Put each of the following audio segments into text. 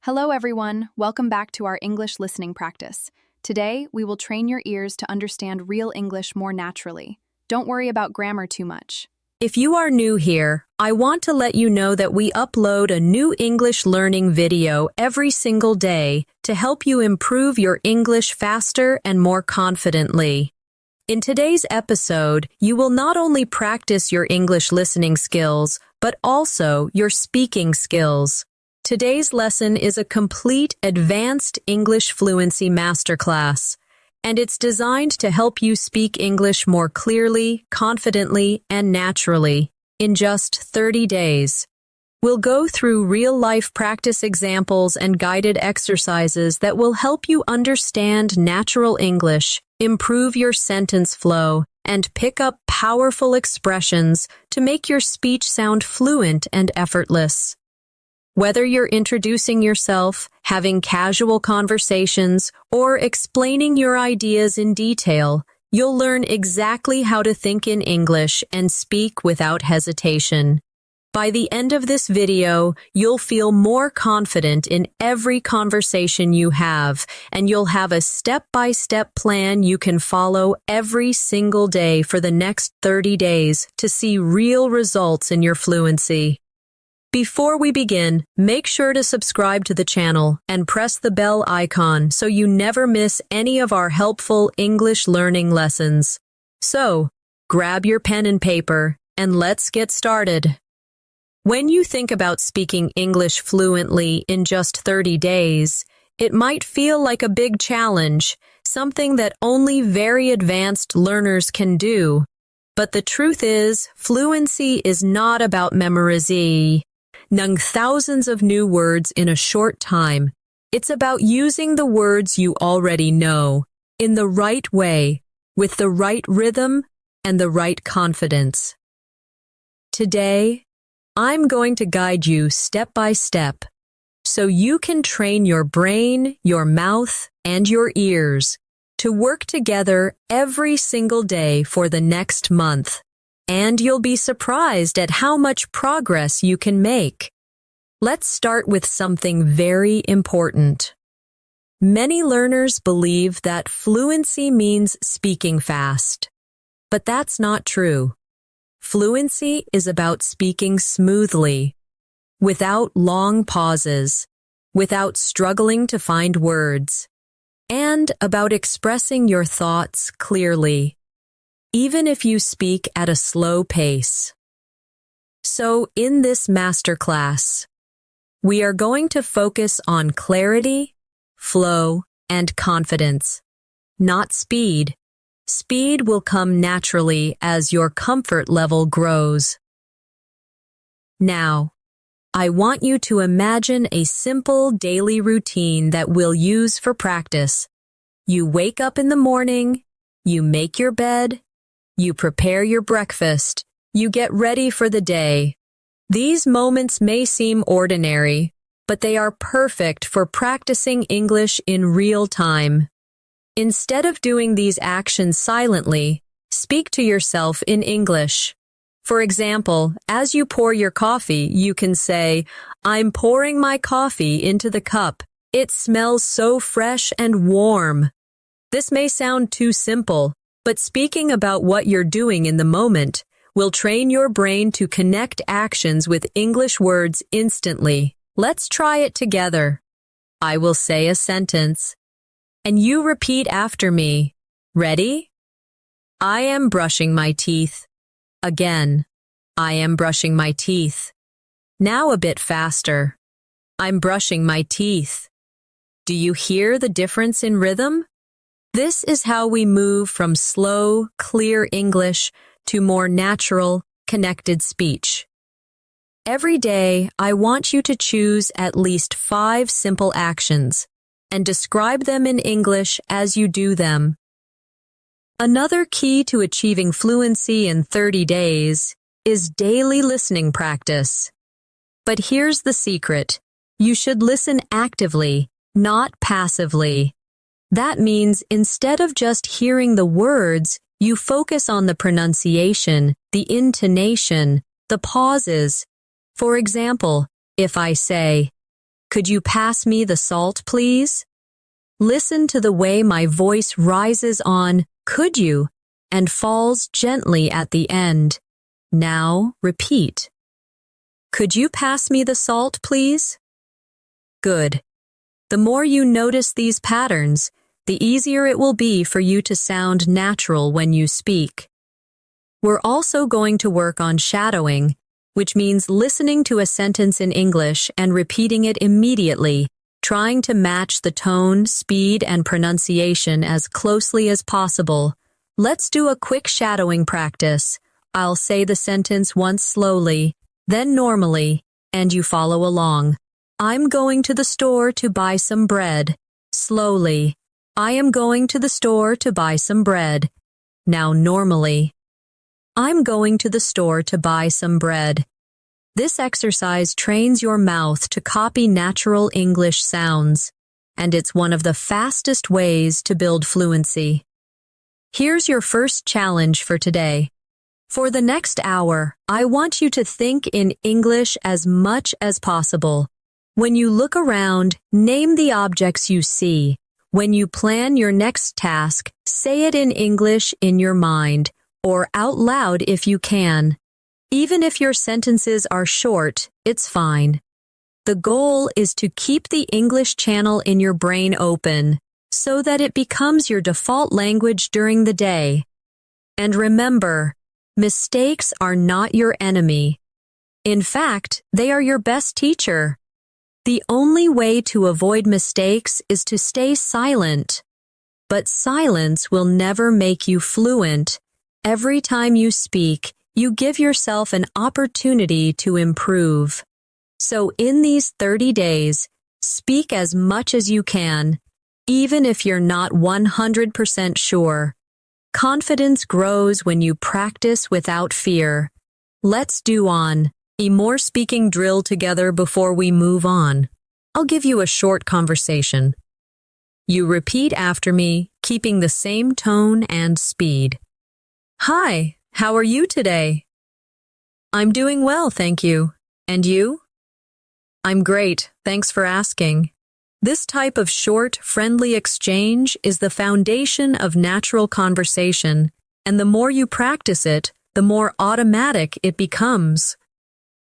Hello, everyone. Welcome back to our English listening practice. Today, we will train your ears to understand real English more naturally. Don't worry about grammar too much. If you are new here, I want to let you know that we upload a new English learning video every single day to help you improve your English faster and more confidently. In today's episode, you will not only practice your English listening skills, but also your speaking skills. Today's lesson is a complete advanced English fluency masterclass, and it's designed to help you speak English more clearly, confidently, and naturally in just 30 days. We'll go through real-life practice examples and guided exercises that will help you understand natural English, improve your sentence flow, and pick up powerful expressions to make your speech sound fluent and effortless. Whether you're introducing yourself, having casual conversations, or explaining your ideas in detail, you'll learn exactly how to think in English and speak without hesitation. By the end of this video, you'll feel more confident in every conversation you have, and you'll have a step-by-step plan you can follow every single day for the next 30 days to see real results in your fluency. Before we begin, make sure to subscribe to the channel and press the bell icon so you never miss any of our helpful English learning lessons. So, grab your pen and paper, and let's get started. When you think about speaking English fluently in just 30 days, it might feel like a big challenge, something that only very advanced learners can do. But the truth is, fluency is not about memorizing thousands of new words in a short time. It's about using the words you already know in the right way, with the right rhythm and the right confidence. Today, I'm going to guide you step by step so you can train your brain, your mouth, and your ears to work together every single day for the next month. And you'll be surprised at how much progress you can make. Let's start with something very important. Many learners believe that fluency means speaking fast, but that's not true. Fluency is about speaking smoothly, without long pauses, without struggling to find words, and about expressing your thoughts clearly, even if you speak at a slow pace. So, in this masterclass, we are going to focus on clarity, flow, and confidence, not speed. Speed will come naturally as your comfort level grows. Now, I want you to imagine a simple daily routine that we'll use for practice. You wake up in the morning, you make your bed, you prepare your breakfast, you get ready for the day. These moments may seem ordinary, but they are perfect for practicing English in real time. Instead of doing these actions silently, speak to yourself in English. For example, as you pour your coffee, you can say, "I'm pouring my coffee into the cup. It smells so fresh and warm." This may sound too simple, but speaking about what you're doing in the moment will train your brain to connect actions with English words instantly. Let's try it together. I will say a sentence, and you repeat after me. Ready? I am brushing my teeth. Again, I am brushing my teeth. Now a bit faster. I'm brushing my teeth. Do you hear the difference in rhythm? This is how we move from slow, clear English to more natural, connected speech. Every day, I want you to choose at least 5 simple actions and describe them in English as you do them. Another key to achieving fluency in 30 days is daily listening practice. But here's the secret. You should listen actively, not passively. That means instead of just hearing the words, you focus on the pronunciation, the intonation, the pauses. For example, if I say, Could you pass me the salt, please? Listen to the way my voice rises on could you and falls gently at the end. Now repeat. Could you pass me the salt, please? Good. The more you notice these patterns, the easier it will be for you to sound natural when you speak. We're also going to work on shadowing, which means listening to a sentence in English and repeating it immediately, trying to match the tone, speed, and pronunciation as closely as possible. Let's do a quick shadowing practice. I'll say the sentence once slowly, then normally, and you follow along. I'm going to the store to buy some bread. Slowly. I am going to the store to buy some bread. Now normally. I'm going to the store to buy some bread. This exercise trains your mouth to copy natural English sounds, and it's one of the fastest ways to build fluency. Here's your first challenge for today. For the next hour, I want you to think in English as much as possible. When you look around, name the objects you see. When you plan your next task, say it in English in your mind, or out loud if you can. Even if your sentences are short, it's fine. The goal is to keep the English channel in your brain open so that it becomes your default language during the day. And remember, mistakes are not your enemy. In fact, they are your best teacher. The only way to avoid mistakes is to stay silent. But silence will never make you fluent. Every time you speak, you give yourself an opportunity to improve. So in these 30 days, speak as much as you can, even if you're not 100% sure. Confidence grows when you practice without fear. Let's do a more speaking drill together before we move on. I'll give you a short conversation. You repeat after me, keeping the same tone and speed. Hi, how are you today? I'm doing well, thank you. And you? I'm great, thanks for asking. This type of short, friendly exchange is the foundation of natural conversation, and the more you practice it, the more automatic it becomes.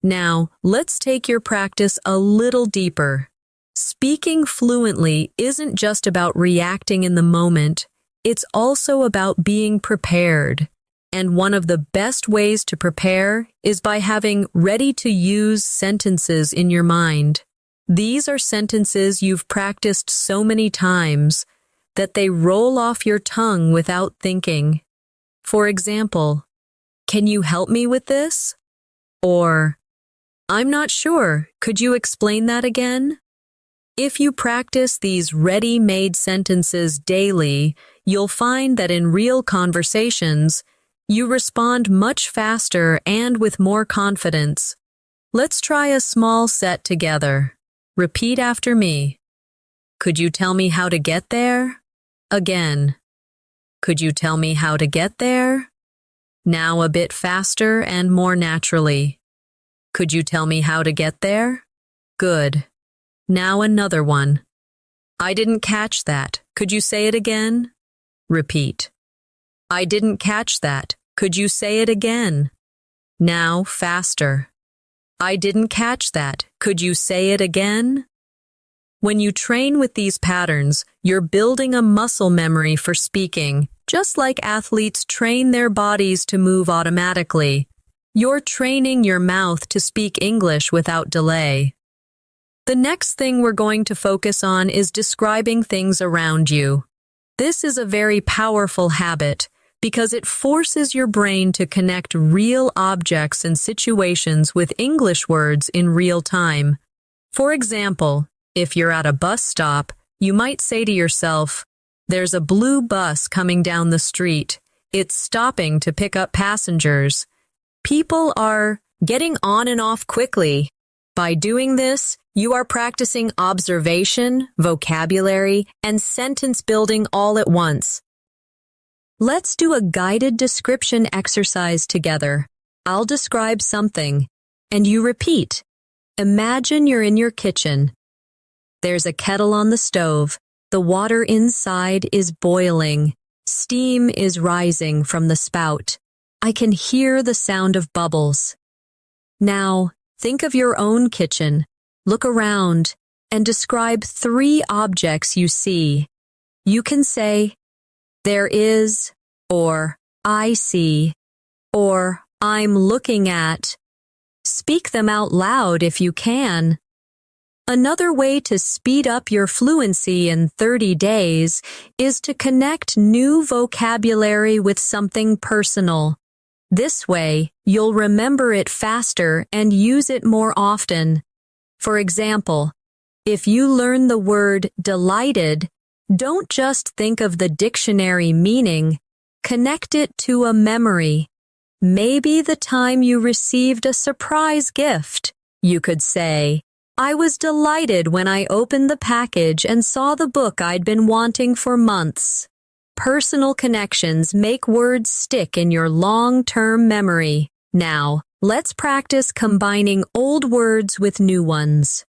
Now, let's take your practice a little deeper. Speaking fluently isn't just about reacting in the moment, it's also about being prepared. And one of the best ways to prepare is by having ready-to-use sentences in your mind. These are sentences you've practiced so many times that they roll off your tongue without thinking. For example, can you help me with this? Or, I'm not sure, could you explain that again? If you practice these ready-made sentences daily, you'll find that in real conversations, you respond much faster and with more confidence. Let's try a small set together. Repeat after me. Could you tell me how to get there? Again. Could you tell me how to get there? Now a bit faster and more naturally. Could you tell me how to get there? Good. Now another one. I didn't catch that. Could you say it again? Repeat. I didn't catch that. Could you say it again? Now faster. I didn't catch that. Could you say it again? When you train with these patterns, you're building a muscle memory for speaking, just like athletes train their bodies to move automatically. You're training your mouth to speak English without delay. The next thing we're going to focus on is describing things around you. This is a very powerful habit because it forces your brain to connect real objects and situations with English words in real time. For example, if you're at a bus stop, you might say to yourself, "There's a blue bus coming down the street. It's stopping to pick up passengers." People are getting on and off quickly. By doing this, you are practicing observation, vocabulary, and sentence building all at once. Let's do a guided description exercise together. I'll describe something, and you repeat. Imagine you're in your kitchen. There's a kettle on the stove. The water inside is boiling. Steam is rising from the spout. I can hear the sound of bubbles. Now, think of your own kitchen. Look around and describe 3 objects you see. You can say, there is, or I see, or I'm looking at. Speak them out loud if you can. Another way to speed up your fluency in 30 days is to connect new vocabulary with something personal. This way, you'll remember it faster and use it more often. For example, if you learn the word delighted, don't just think of the dictionary meaning. Connect it to a memory. Maybe the time you received a surprise gift. You could say, I was delighted when I opened the package and saw the book I'd been wanting for months. Personal connections make words stick in your long-term memory. Now, let's practice combining old words with new ones.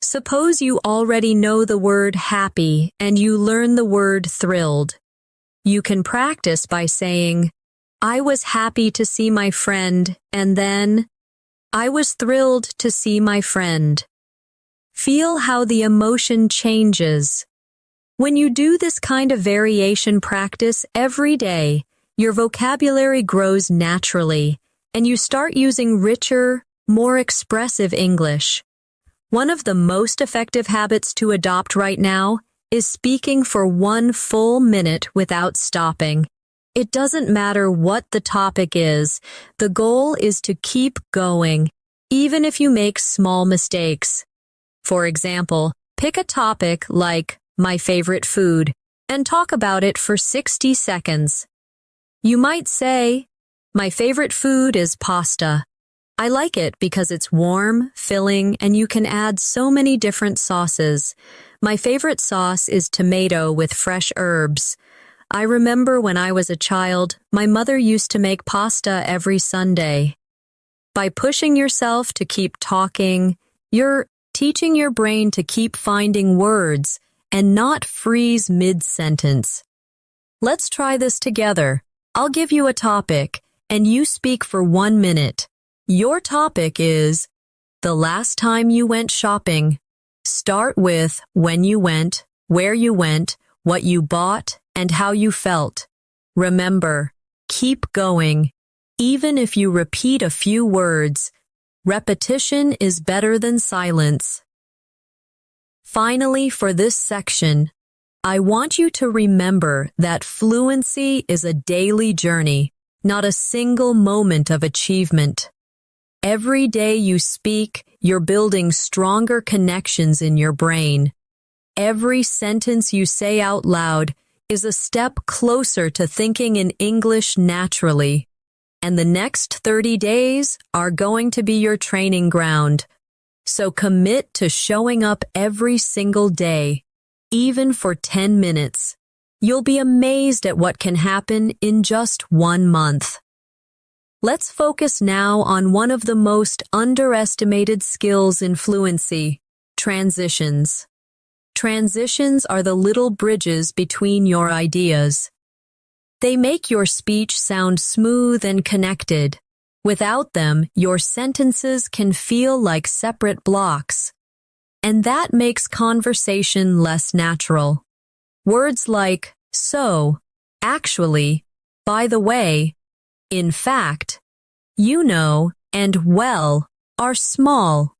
Suppose you already know the word happy and you learn the word thrilled. You can practice by saying, I was happy to see my friend, and then, I was thrilled to see my friend. Feel how the emotion changes. When you do this kind of variation practice every day, your vocabulary grows naturally, and you start using richer, more expressive English. One of the most effective habits to adopt right now is speaking for 1 full minute without stopping. It doesn't matter what the topic is. The goal is to keep going, even if you make small mistakes. For example, pick a topic like my favorite food and talk about it for 60 seconds. You might say, my favorite food is pasta. I like it because it's warm, filling, and you can add so many different sauces. My favorite sauce is tomato with fresh herbs. I remember when I was a child, my mother used to make pasta every Sunday. By pushing yourself to keep talking, you're teaching your brain to keep finding words and not freeze mid-sentence. Let's try this together. I'll give you a topic, and you speak for 1 minute. Your topic is the last time you went shopping. Start with when you went, where you went, what you bought, and how you felt. Remember, keep going. Even if you repeat a few words, repetition is better than silence. Finally, for this section, I want you to remember that fluency is a daily journey, not a single moment of achievement. Every day you speak, you're building stronger connections in your brain. Every sentence you say out loud is a step closer to thinking in English naturally. And the next 30 days are going to be your training ground. So commit to showing up every single day, even for 10 minutes. You'll be amazed at what can happen in just 1 month. Let's focus now on one of the most underestimated skills in fluency, transitions. Transitions are the little bridges between your ideas. They make your speech sound smooth and connected. Without them, your sentences can feel like separate blocks. And that makes conversation less natural. Words like so, actually, by the way, in fact, you know, and well are small,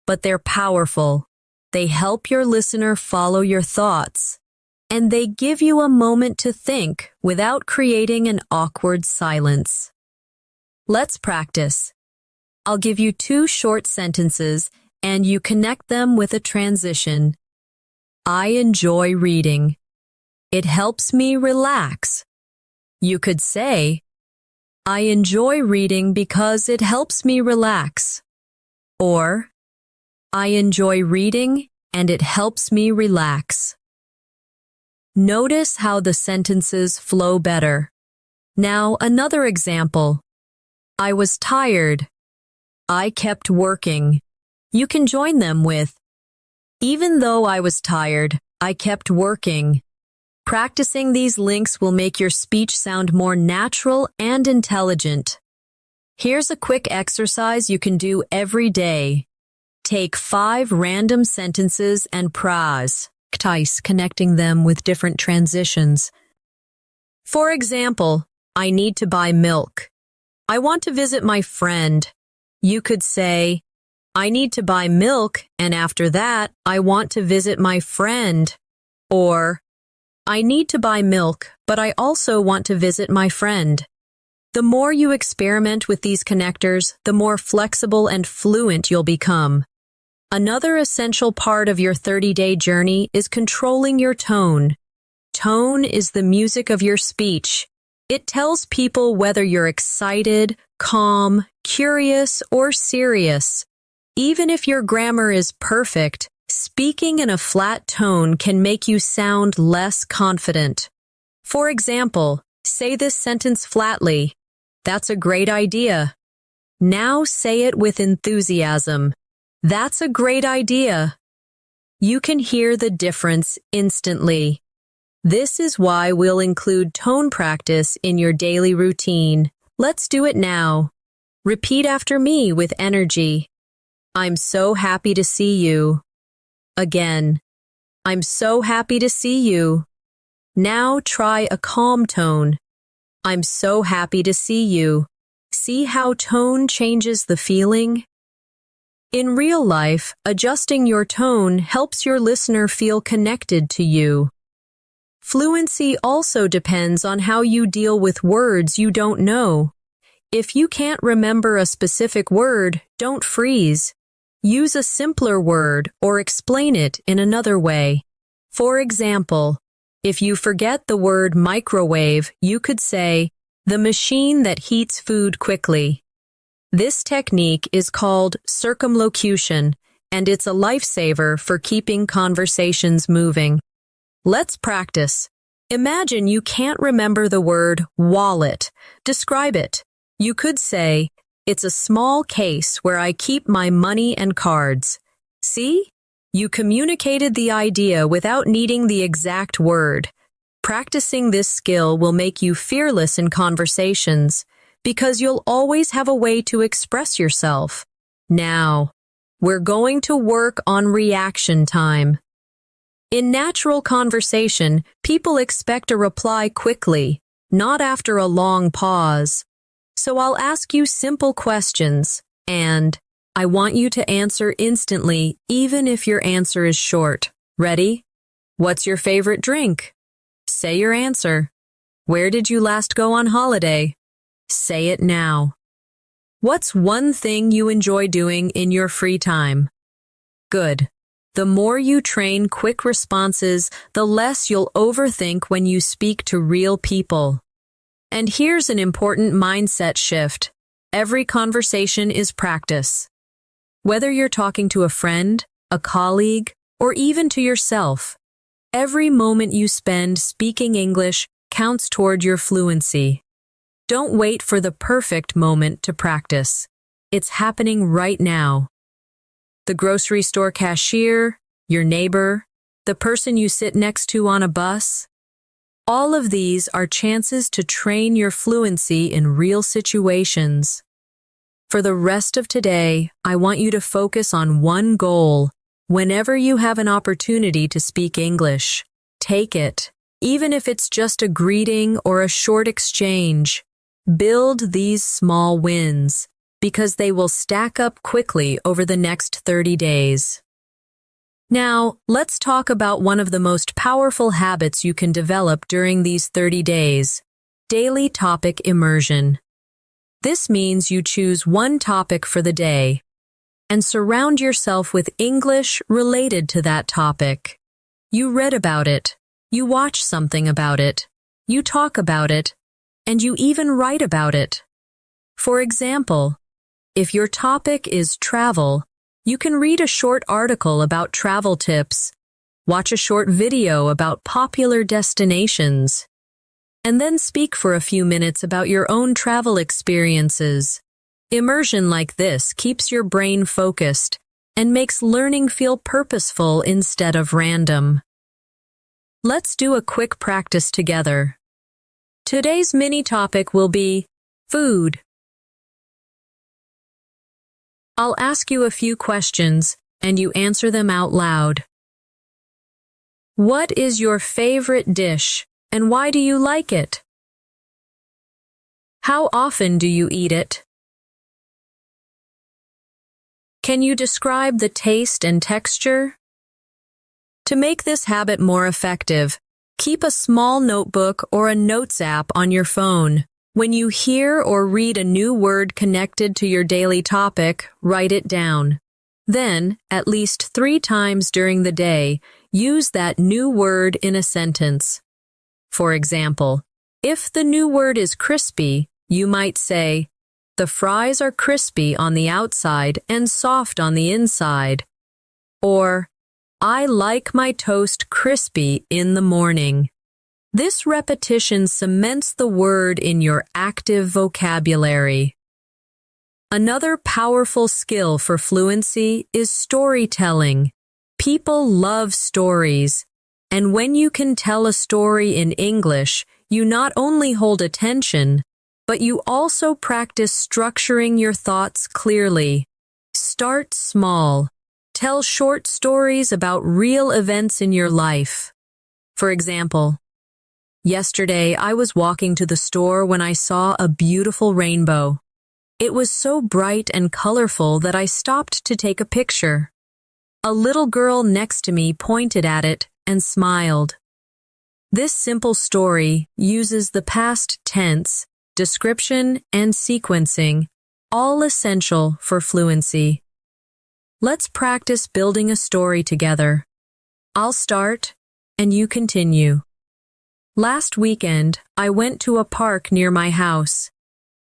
but they're powerful. They help your listener follow your thoughts, and they give you a moment to think without creating an awkward silence. Let's practice. I'll give you 2 short sentences, and you connect them with a transition. I enjoy reading. It helps me relax. You could say, I enjoy reading because it helps me relax. Or, I enjoy reading and it helps me relax. Notice how the sentences flow better. Now, another example. I was tired. I kept working. You can join them with, Even though I was tired, I kept working. Practicing these links will make your speech sound more natural and intelligent. Here's a quick exercise you can do every day. Take 5 random sentences and practice connecting them with different transitions. For example, I need to buy milk. I want to visit my friend. You could say, I need to buy milk, and after that, I want to visit my friend. Or, I need to buy milk, but I also want to visit my friend. The more you experiment with these connectors, the more flexible and fluent you'll become. Another essential part of your 30-day journey is controlling your tone. Tone is the music of your speech. It tells people whether you're excited, calm, curious, or serious. Even if your grammar is perfect, speaking in a flat tone can make you sound less confident. For example, say this sentence flatly. That's a great idea. Now say it with enthusiasm. That's a great idea. You can hear the difference instantly. This is why we'll include tone practice in your daily routine. Let's do it now. Repeat after me with energy. I'm so happy to see you. Again. I'm so happy to see you. Now try a calm tone. I'm so happy to see you. See how tone changes the feeling? In real life, adjusting your tone helps your listener feel connected to you. Fluency also depends on how you deal with words you don't know. If you can't remember a specific word, don't freeze. Use a simpler word or explain it in another way. For example, if you forget the word microwave, you could say, the machine that heats food quickly. This technique is called circumlocution, and it's a lifesaver for keeping conversations moving. Let's practice. Imagine you can't remember the word wallet. Describe it. You could say, it's a small case where I keep my money and cards. See? You communicated the idea without needing the exact word. Practicing this skill will make you fearless in conversations because you'll always have a way to express yourself. Now, we're going to work on reaction time. In natural conversation, people expect a reply quickly, not after a long pause. So I'll ask you simple questions, and I want you to answer instantly, even if your answer is short. Ready? What's your favorite drink? Say your answer. Where did you last go on holiday? Say it now. What's one thing you enjoy doing in your free time? Good. The more you train quick responses, the less you'll overthink when you speak to real people. And here's an important mindset shift. Every conversation is practice. Whether you're talking to a friend, a colleague, or even to yourself, every moment you spend speaking English counts toward your fluency. Don't wait for the perfect moment to practice. It's happening right now. The grocery store cashier, your neighbor, the person you sit next to on a bus. All of these are chances to train your fluency in real situations. For the rest of today, I want you to focus on one goal. Whenever you have an opportunity to speak English, take it, even if it's just a greeting or a short exchange. Build these small wins, because they will stack up quickly over the next 30 days. Now, let's talk about one of the most powerful habits you can develop during these 30 days, daily topic immersion. This means you choose one topic for the day and surround yourself with English related to that topic. You read about it, you watch something about it, you talk about it, and you even write about it. For example, if your topic is travel, you can read a short article about travel tips, watch a short video about popular destinations, and then speak for a few minutes about your own travel experiences. Immersion like this keeps your brain focused and makes learning feel purposeful instead of random. Let's do a quick practice together. Today's mini topic will be food. I'll ask you a few questions, and you answer them out loud. What is your favorite dish, and why do you like it? How often do you eat it? Can you describe the taste and texture? To make this habit more effective, keep a small notebook or a notes app on your phone. When you hear or read a new word connected to your daily topic, write it down. Then, at least 3 times during the day, use that new word in a sentence. For example, if the new word is crispy, you might say, "The fries are crispy on the outside and soft on the inside." Or, "I like my toast crispy in the morning." This repetition cements the word in your active vocabulary. Another powerful skill for fluency is storytelling. People love stories, and when you can tell a story in English, you not only hold attention, but you also practice structuring your thoughts clearly. Start small. Tell short stories about real events in your life. For example, yesterday I was walking to the store when I saw a beautiful rainbow. It was so bright and colorful that I stopped to take a picture. A little girl next to me pointed at it and smiled. This simple story uses the past tense, description, and sequencing, all essential for fluency. Let's practice building a story together. I'll start, and you continue. Last weekend, I went to a park near my house.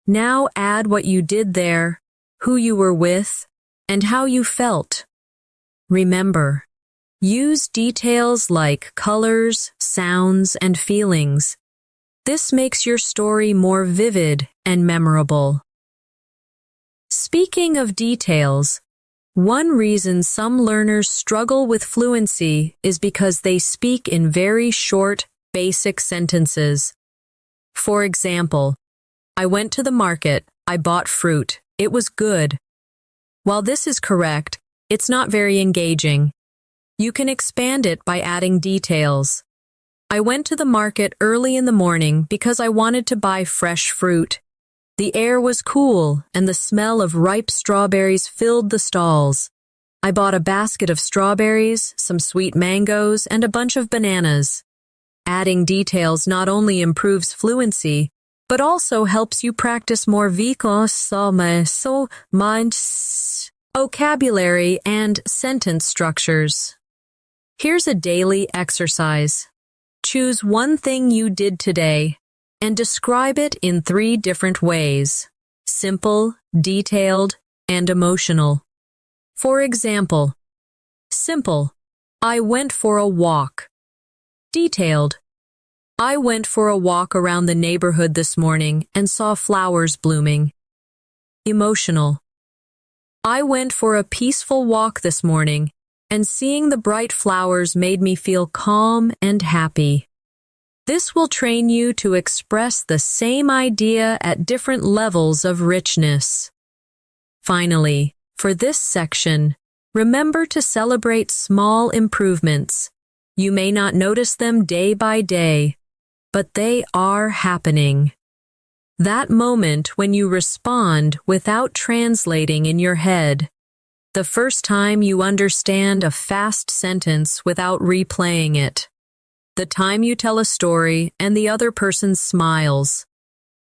Now add what you did there, who you were with, and how you felt. Remember, use details like colors, sounds, and feelings. This makes your story more vivid and memorable. Speaking of details, one reason some learners struggle with fluency is because they speak in very short, basic sentences. For example, "I went to the market, I bought fruit, it was good." While this is correct, it's not very engaging. You can expand it by adding details. "I went to the market early in the morning because I wanted to buy fresh fruit. The air was cool and the smell of ripe strawberries filled the stalls. I bought a basket of strawberries, some sweet mangoes, and a bunch of bananas." Adding details not only improves fluency, but also helps you practice more vocabulary and sentence structures. Here's a daily exercise. Choose one thing you did today and describe it in 3 different ways: simple, detailed, and emotional. For example, simple, "I went for a walk." Detailed, "I went for a walk around the neighborhood this morning and saw flowers blooming." Emotional, "I went for a peaceful walk this morning, and seeing the bright flowers made me feel calm and happy." This will train you to express the same idea at different levels of richness. Finally, for this section, remember to celebrate small improvements. You may not notice them day by day, but they are happening. That moment when you respond without translating in your head. The first time you understand a fast sentence without replaying it. The time you tell a story and the other person smiles.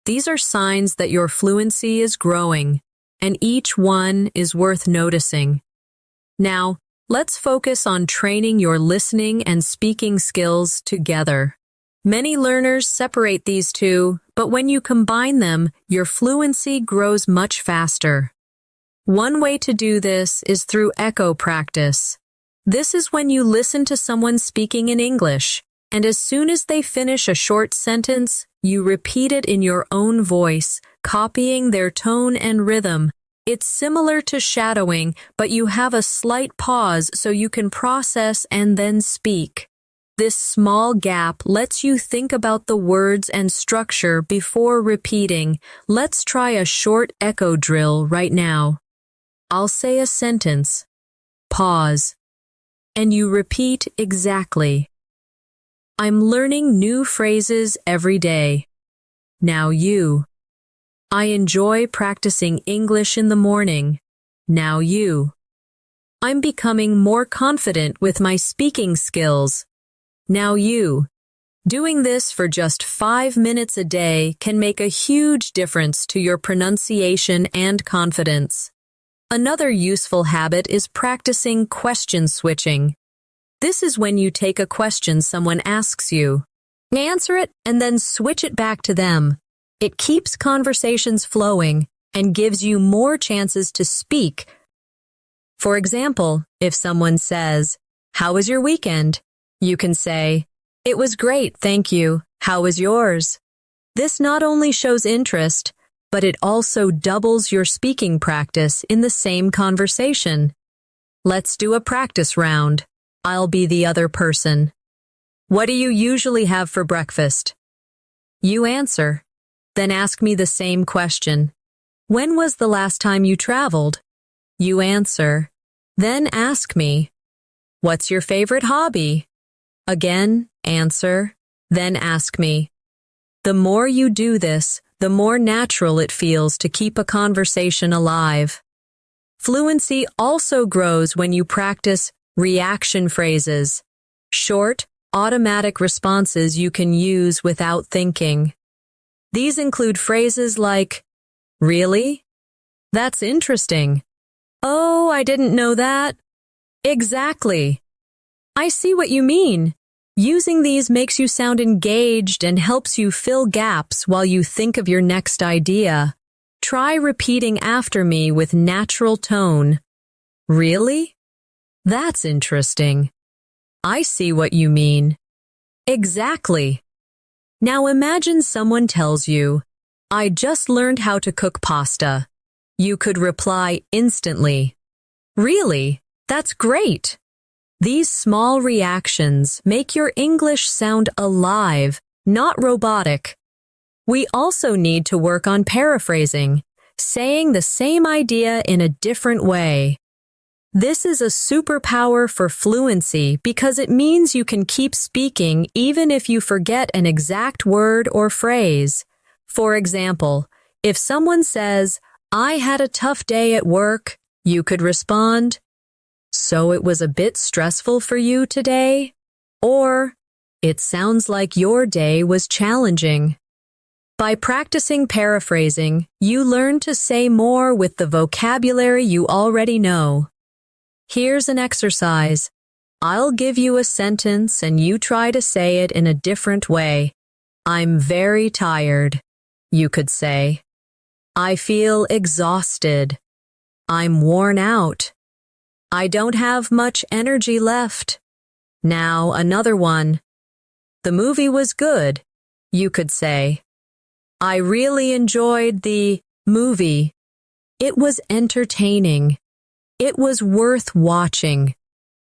These are signs that your fluency is growing, and each one is worth noticing. Now, let's focus on training your listening and speaking skills together. Many learners separate these two, but when you combine them, your fluency grows much faster. One way to do this is through echo practice. This is when you listen to someone speaking in English, and as soon as they finish a short sentence, you repeat it in your own voice, copying their tone and rhythm. It's similar to shadowing, but you have a slight pause so you can process and then speak. This small gap lets you think about the words and structure before repeating. Let's try a short echo drill right now. I'll say a sentence, pause, and you repeat exactly. I'm learning new phrases every day. Now you. I enjoy practicing English in the morning. Now you. I'm becoming more confident with my speaking skills. Now you. Doing this for just 5 minutes a day can make a huge difference to your pronunciation and confidence. Another useful habit is practicing question switching. This is when you take a question someone asks you, answer it, and then switch it back to them. It keeps conversations flowing and gives you more chances to speak. For example, if someone says, "How was your weekend?" you can say, "It was great, thank you. How was yours?" This not only shows interest, but it also doubles your speaking practice in the same conversation. Let's do a practice round. I'll be the other person. What do you usually have for breakfast? You answer. Then ask me the same question. When was the last time you traveled? You answer. Then ask me. What's your favorite hobby? Again, answer. Then ask me. The more you do this, the more natural it feels to keep a conversation alive. Fluency also grows when you practice reaction phrases, short, automatic responses you can use without thinking. These include phrases like, "Really? That's interesting. Oh, I didn't know that. Exactly. I see what you mean." Using these makes you sound engaged and helps you fill gaps while you think of your next idea. Try repeating after me with natural tone. Really? That's interesting. I see what you mean. Exactly. Now imagine someone tells you, "I just learned how to cook pasta." You could reply instantly, "Really? That's great." These small reactions make your English sound alive, not robotic. We also need to work on paraphrasing, saying the same idea in a different way. This is a superpower for fluency because it means you can keep speaking even if you forget an exact word or phrase. For example, if someone says, "I had a tough day at work," you could respond, "So it was a bit stressful for you today?" Or, "It sounds like your day was challenging." By practicing paraphrasing, you learn to say more with the vocabulary you already know. Here's an exercise. I'll give you a sentence and you try to say it in a different way. "I'm very tired." You could say, "I feel exhausted." "I'm worn out." "I don't have much energy left." Now another one. "The movie was good." You could say, "I really enjoyed the movie. It was entertaining. It was worth watching."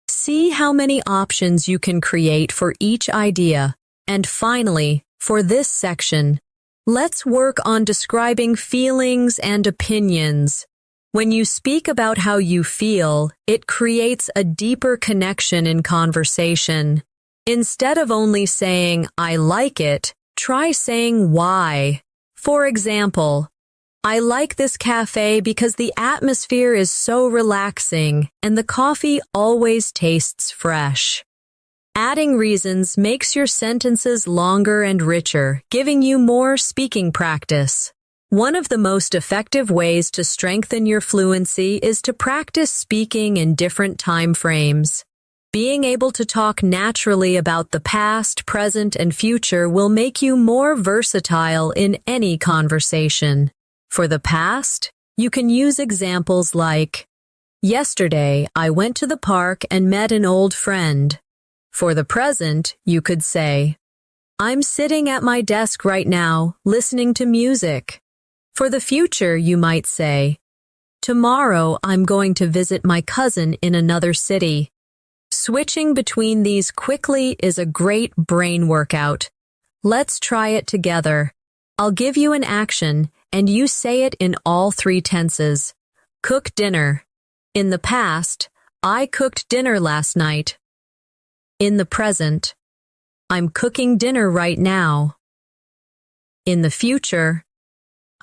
See how many options you can create for each idea. And finally, for this section, let's work on describing feelings and opinions. When you speak about how you feel, it creates a deeper connection in conversation. Instead of only saying, "I like it," try saying why. For example, "I like this cafe because the atmosphere is so relaxing and the coffee always tastes fresh." Adding reasons makes your sentences longer and richer, giving you more speaking practice. One of the most effective ways to strengthen your fluency is to practice speaking in different time frames. Being able to talk naturally about the past, present, and future will make you more versatile in any conversation. For the past, you can use examples like, "Yesterday, I went to the park and met an old friend." For the present, you could say, "I'm sitting at my desk right now, listening to music." For the future, you might say, Tomorrow, I'm going to visit my cousin in another city. Switching between these quickly is a great brain workout. Let's try it together. I'll give you an action, and you say it in all three tenses. Cook dinner. In the past, I cooked dinner last night. In the present, I'm cooking dinner right now. In the future,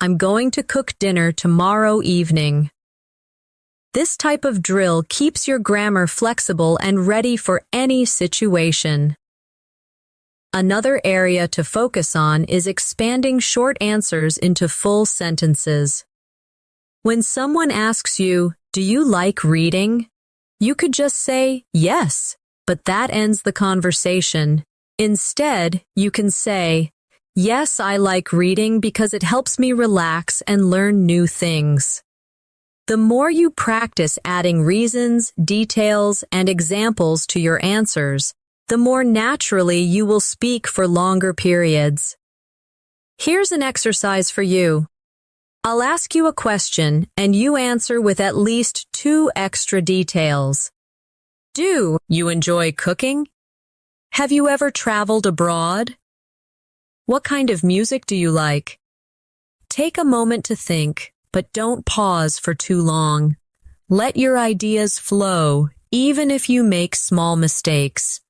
I'm going to cook dinner tomorrow evening. This type of drill keeps your grammar flexible and ready for any situation. Another area to focus on is expanding short answers into full sentences. When someone asks you, "Do you like reading?" you could just say, "Yes," but that ends the conversation. Instead, you can say, "Yes, I like reading because it helps me relax and learn new things." The more you practice adding reasons, details, and examples to your answers, the more naturally you will speak for longer periods. Here's an exercise for you. I'll ask you a question and you answer with at least 2 extra details. Do you enjoy cooking? Have you ever traveled abroad? What kind of music do you like? Take a moment to think, but don't pause for too long. Let your ideas flow, even if you make small mistakes.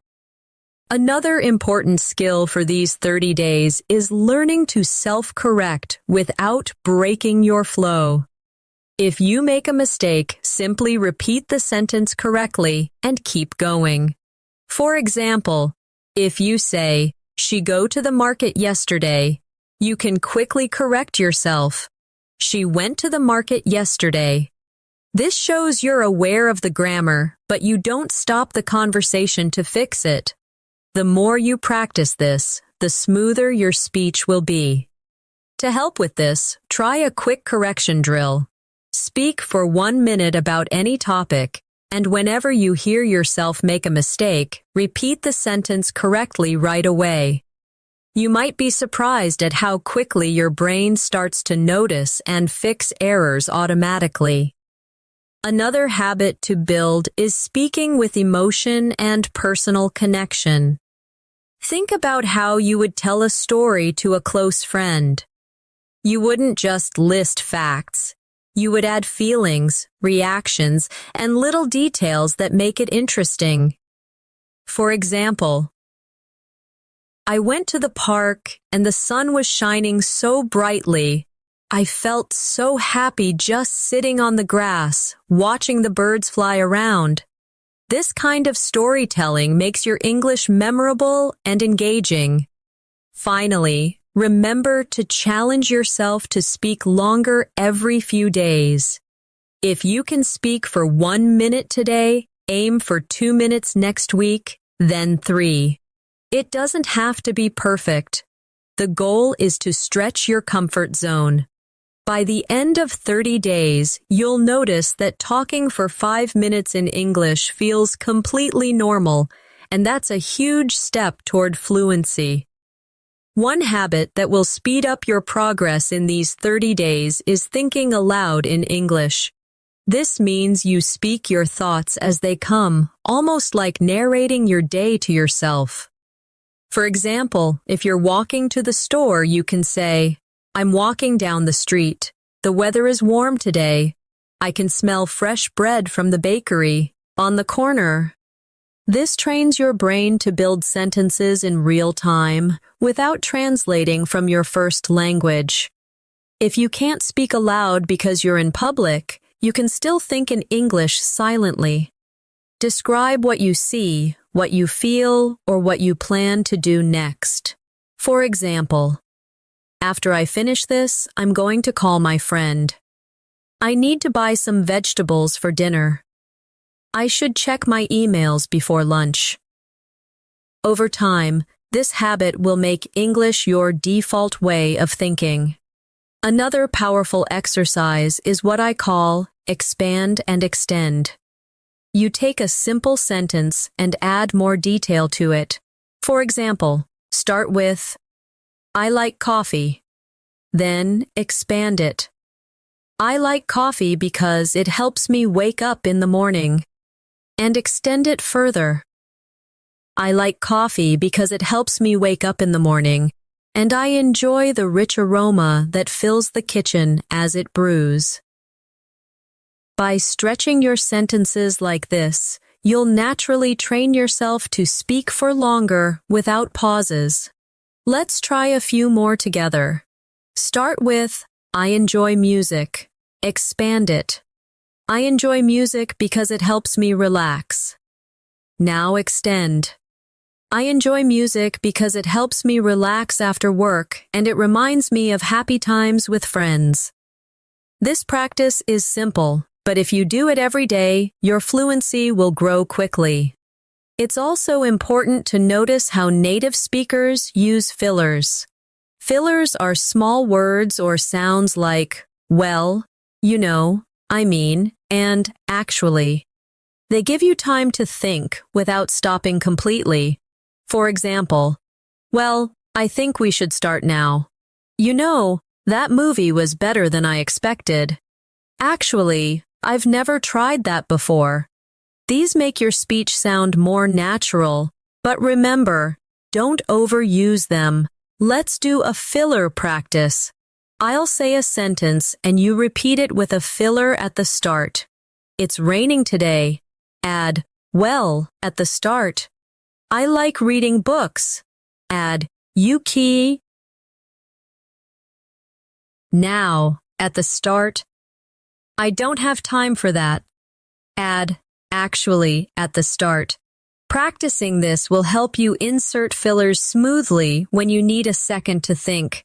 Another important skill for these 30 days is learning to self-correct without breaking your flow. If you make a mistake, simply repeat the sentence correctly and keep going. For example, if you say, "She go to the market yesterday," you can quickly correct yourself. "She went to the market yesterday." This shows you're aware of the grammar, but you don't stop the conversation to fix it. The more you practice this, the smoother your speech will be. To help with this, try a quick correction drill. Speak for 1 minute about any topic, and whenever you hear yourself make a mistake, repeat the sentence correctly right away. You might be surprised at how quickly your brain starts to notice and fix errors automatically. Another habit to build is speaking with emotion and personal connection. Think about how you would tell a story to a close friend. You wouldn't just list facts. You would add feelings, reactions, and little details that make it interesting. For example, "I went to the park and the sun was shining so brightly. I felt so happy just sitting on the grass, watching the birds fly around." This kind of storytelling makes your English memorable and engaging. Finally, remember to challenge yourself to speak longer every few days. If you can speak for 1 minute today, aim for 2 minutes next week, then 3. It doesn't have to be perfect. The goal is to stretch your comfort zone. By the end of 30 days, you'll notice that talking for 5 minutes in English feels completely normal, and that's a huge step toward fluency. One habit that will speed up your progress in these 30 days is thinking aloud in English. This means you speak your thoughts as they come, almost like narrating your day to yourself. For example, if you're walking to the store, you can say, "I'm walking down the street. The weather is warm today. I can smell fresh bread from the bakery on the corner." This trains your brain to build sentences in real time without translating from your first language. If you can't speak aloud because you're in public, you can still think in English silently. Describe what you see, what you feel, or what you plan to do next. For example, "After I finish this, I'm going to call my friend. I need to buy some vegetables for dinner. I should check my emails before lunch." Over time, this habit will make English your default way of thinking. Another powerful exercise is what I call expand and extend. You take a simple sentence and add more detail to it. For example, start with, "I like coffee." Then expand it. I like coffee because it helps me wake up in the morning. And extend it further. I like coffee because it helps me wake up in the morning, and I enjoy the rich aroma that fills the kitchen as it brews. By stretching your sentences like this, you'll naturally train yourself to speak for longer without pauses. Let's try a few more together. Start with, I enjoy music. Expand it. I enjoy music because it helps me relax. Now extend. I enjoy music because it helps me relax after work and it reminds me of happy times with friends. This practice is simple, but if you do it every day, your fluency will grow quickly. It's also important to notice how native speakers use fillers. Fillers are small words or sounds like, well, you know, I mean, and actually. They give you time to think without stopping completely. For example, well, I think we should start now. You know, that movie was better than I expected. Actually, I've never tried that before. These make your speech sound more natural, but remember, don't overuse them. Let's do a filler practice. I'll say a sentence and you repeat it with a filler at the start. It's raining today. Add, well, at the start. I like reading books. Add, Yuki. Now, at the start. I don't have time for that. Add, actually, at the start. Practicing this will help you insert fillers smoothly when you need a second to think.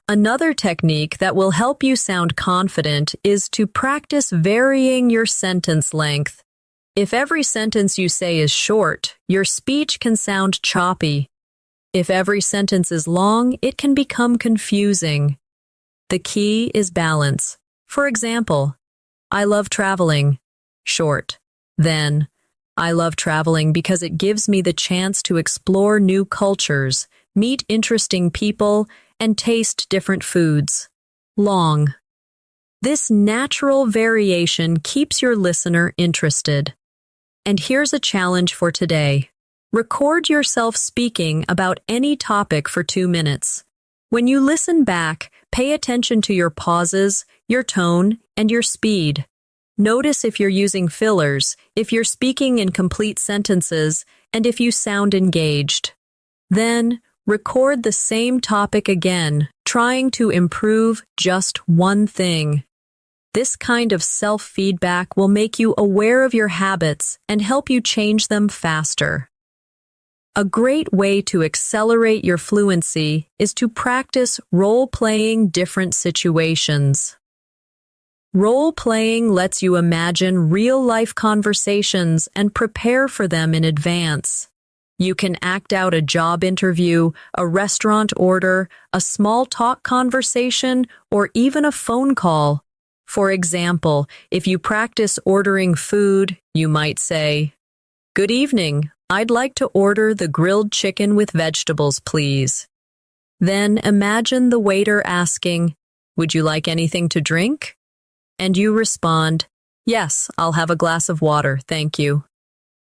Another technique that will help you sound confident is to practice varying your sentence length. If every sentence you say is short, your speech can sound choppy. If every sentence is long, it can become confusing. The key is balance. For example, I love traveling. Short. Then, I love traveling because it gives me the chance to explore new cultures, meet interesting people, and taste different foods. Long. This natural variation keeps your listener interested. And here's a challenge for today. Record yourself speaking about any topic for 2 minutes. When you listen back, pay attention to your pauses, your tone, and your speed. Notice if you're using fillers, if you're speaking in complete sentences, and if you sound engaged. Then, record the same topic again, trying to improve just one thing. This kind of self-feedback will make you aware of your habits and help you change them faster. A great way to accelerate your fluency is to practice role-playing different situations. Role-playing lets you imagine real-life conversations and prepare for them in advance. You can act out a job interview, a restaurant order, a small talk conversation, or even a phone call. For example, if you practice ordering food, you might say, "Good evening, I'd like to order the grilled chicken with vegetables, please." Then imagine the waiter asking, "Would you like anything to drink?" And you respond, "Yes, I'll have a glass of water, thank you."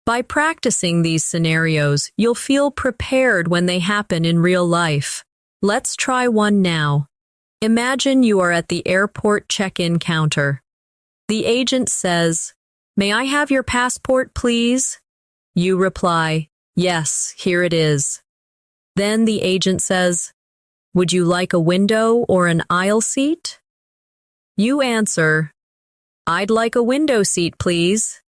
By practicing these scenarios, you'll feel prepared when they happen in real life. Let's try one now. Imagine you are at the airport check-in counter. The agent says, "May I have your passport, please?" You reply, "Yes, here it is." Then the agent says, "Would you like a window or an aisle seat?" You answer, "I'd like a window seat, please."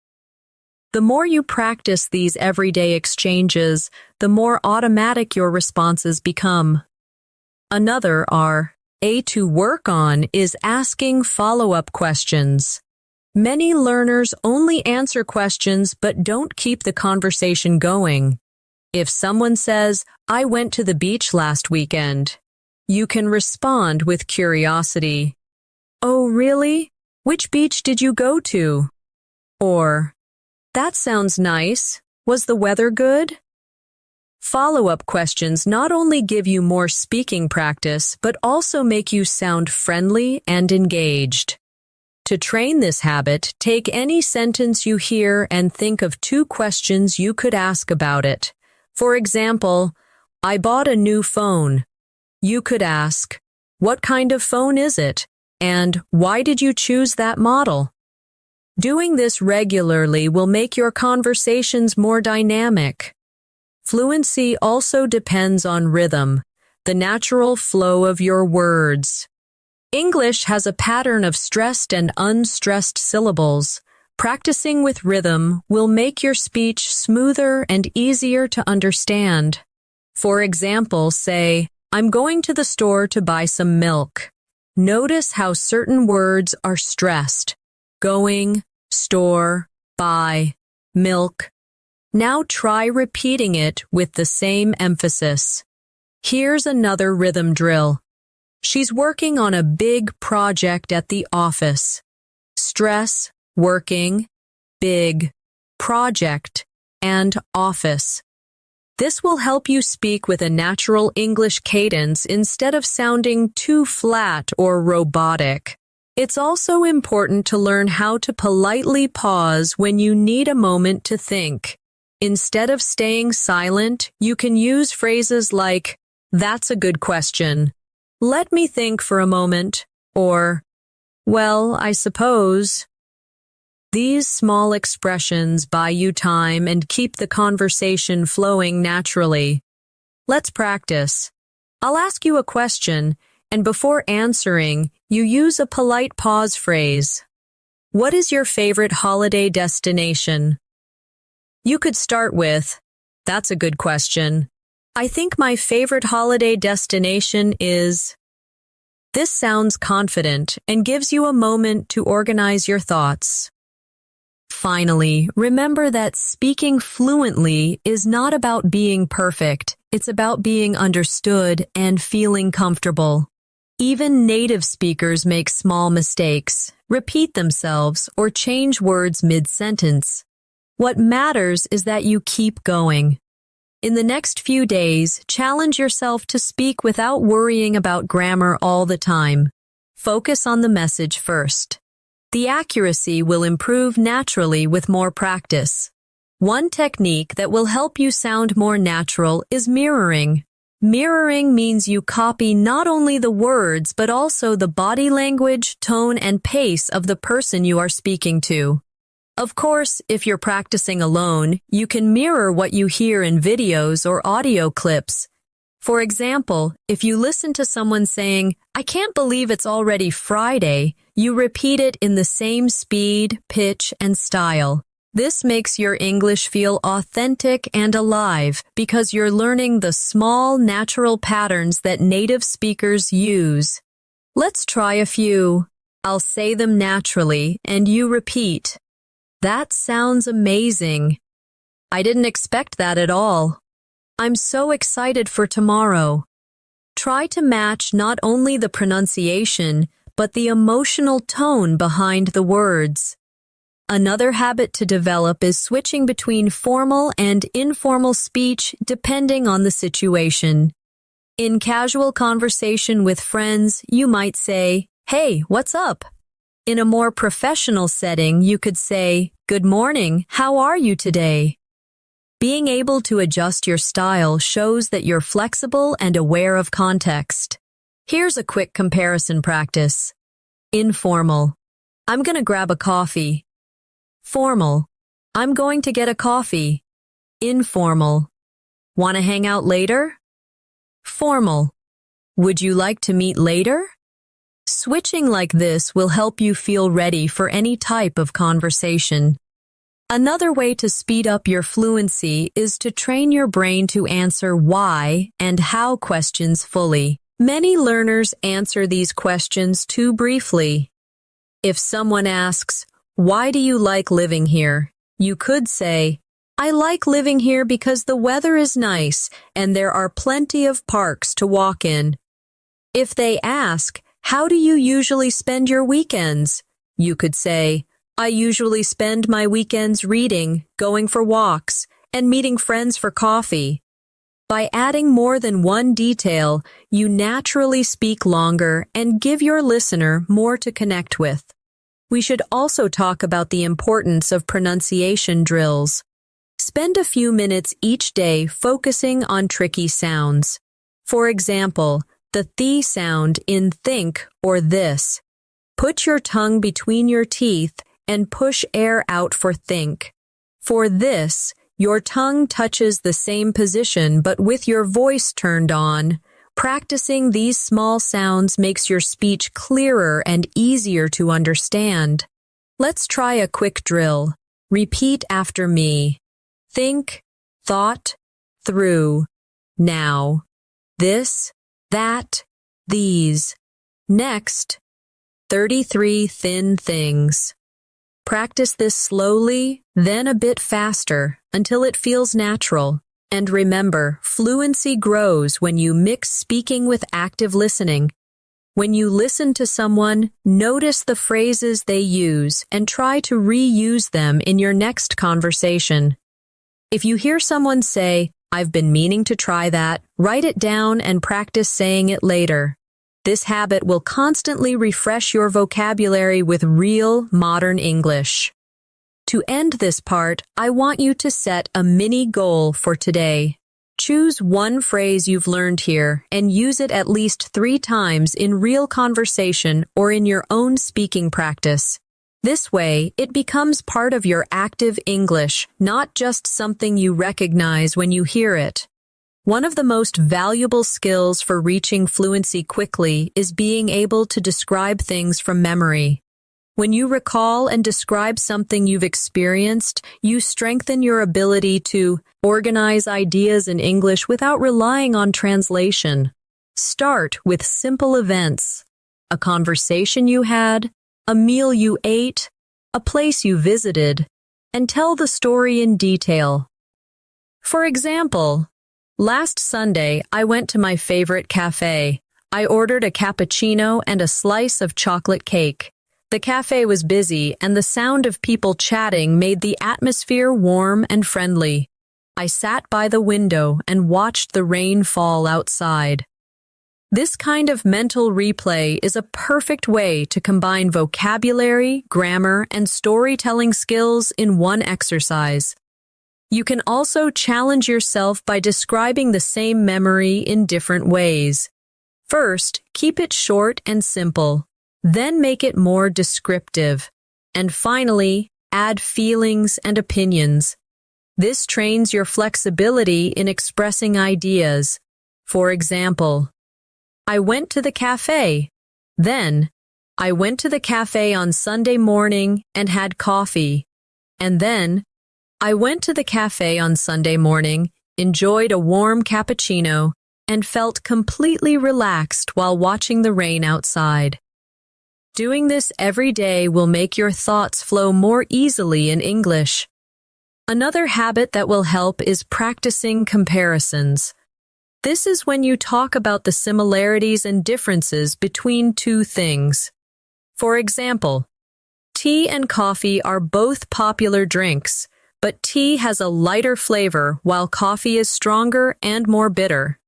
The more you practice these everyday exchanges, the more automatic your responses become. Another to work on is asking follow-up questions. Many learners only answer questions but don't keep the conversation going. If someone says, "I went to the beach last weekend," you can respond with curiosity. "Oh, really? Which beach did you go to?" Or, "That sounds nice. Was the weather good?" Follow-up questions not only give you more speaking practice, but also make you sound friendly and engaged. To train this habit, take any sentence you hear and think of 2 questions you could ask about it. For example, I bought a new phone. You could ask, what kind of phone is it? And why did you choose that model? Doing this regularly will make your conversations more dynamic. Fluency also depends on rhythm, the natural flow of your words. English has a pattern of stressed and unstressed syllables. Practicing with rhythm will make your speech smoother and easier to understand. For example, say, I'm going to the store to buy some milk. Notice how certain words are stressed. Going, store, buy, milk. Now try repeating it with the same emphasis. Here's another rhythm drill. She's working on a big project at the office. Stress, working, big, project, and office. This will help you speak with a natural English cadence instead of sounding too flat or robotic. It's also important to learn how to politely pause when you need a moment to think. Instead of staying silent, you can use phrases like, that's a good question. Let me think for a moment, or, well, I suppose. These small expressions buy you time and keep the conversation flowing naturally. Let's practice. I'll ask you a question, and before answering, you use a polite pause phrase. What is your favorite holiday destination? You could start with, that's a good question. I think my favorite holiday destination is... This sounds confident and gives you a moment to organize your thoughts. Finally, remember that speaking fluently is not about being perfect. It's about being understood and feeling comfortable. Even native speakers make small mistakes, repeat themselves, or change words mid-sentence. What matters is that you keep going. In the next few days, challenge yourself to speak without worrying about grammar all the time. Focus on the message first. The accuracy will improve naturally with more practice. One technique that will help you sound more natural is mirroring. Mirroring means you copy not only the words but also the body language, tone, and pace of the person you are speaking to. Of course, if you're practicing alone, you can mirror what you hear in videos or audio clips. For example, if you listen to someone saying, I can't believe it's already Friday, you repeat it in the same speed, pitch, and style. This makes your English feel authentic and alive because you're learning the small, natural patterns that native speakers use. Let's try a few. I'll say them naturally, and you repeat. That sounds amazing. I didn't expect that at all. I'm so excited for tomorrow. Try to match not only the pronunciation, but the emotional tone behind the words. Another habit to develop is switching between formal and informal speech depending on the situation. In casual conversation with friends, you might say, "Hey, what's up?" In a more professional setting, you could say, "Good morning, how are you today?" Being able to adjust your style shows that you're flexible and aware of context. Here's a quick comparison practice. Informal. I'm gonna grab a coffee. Formal. I'm going to get a coffee. Informal. Wanna hang out later? Formal. Would you like to meet later? Switching like this will help you feel ready for any type of conversation. Another way to speed up your fluency is to train your brain to answer why and how questions fully. Many learners answer these questions too briefly. If someone asks, "Why do you like living here?" you could say, "I like living here because the weather is nice and there are plenty of parks to walk in." If they ask, "How do you usually spend your weekends?" you could say, "I usually spend my weekends reading, going for walks, and meeting friends for coffee." By adding more than one detail, you naturally speak longer and give your listener more to connect with. We should also talk about the importance of pronunciation drills. Spend a few minutes each day focusing on tricky sounds. For example, the th sound in think or this. Put your tongue between your teeth and push air out for think. For this, your tongue touches the same position but with your voice turned on. Practicing these small sounds makes your speech clearer and easier to understand. Let's try a quick drill. Repeat after me. Think, thought, through, now. This, that, these. Next, 33 thin things. Practice this slowly, then a bit faster, until it feels natural. And remember, fluency grows when you mix speaking with active listening. When you listen to someone, notice the phrases they use and try to reuse them in your next conversation. If you hear someone say, "I've been meaning to try that," write it down and practice saying it later. This habit will constantly refresh your vocabulary with real, modern English. To end this part, I want you to set a mini goal for today. Choose one phrase you've learned here and use it at least 3 times in real conversation or in your own speaking practice. This way, it becomes part of your active English, not just something you recognize when you hear it. One of the most valuable skills for reaching fluency quickly is being able to describe things from memory. When you recall and describe something you've experienced, you strengthen your ability to organize ideas in English without relying on translation. Start with simple events: a conversation you had, a meal you ate, a place you visited, and tell the story in detail. For example, last Sunday I went to my favorite cafe. I ordered a cappuccino and a slice of chocolate cake. The cafe was busy, and the sound of people chatting made the atmosphere warm and friendly. I sat by the window and watched the rain fall outside. This kind of mental replay is a perfect way to combine vocabulary, grammar, and storytelling skills in one exercise. You can also challenge yourself by describing the same memory in different ways. First, keep it short and simple. Then make it more descriptive. And finally, add feelings and opinions. This trains your flexibility in expressing ideas. For example, I went to the cafe. Then, I went to the cafe on Sunday morning and had coffee. And then, I went to the cafe on Sunday morning, enjoyed a warm cappuccino, and felt completely relaxed while watching the rain outside. Doing this every day will make your thoughts flow more easily in English. Another habit that will help is practicing comparisons. This is when you talk about the similarities and differences between two things. For example, tea and coffee are both popular drinks, but tea has a lighter flavor while coffee is stronger and more bitter.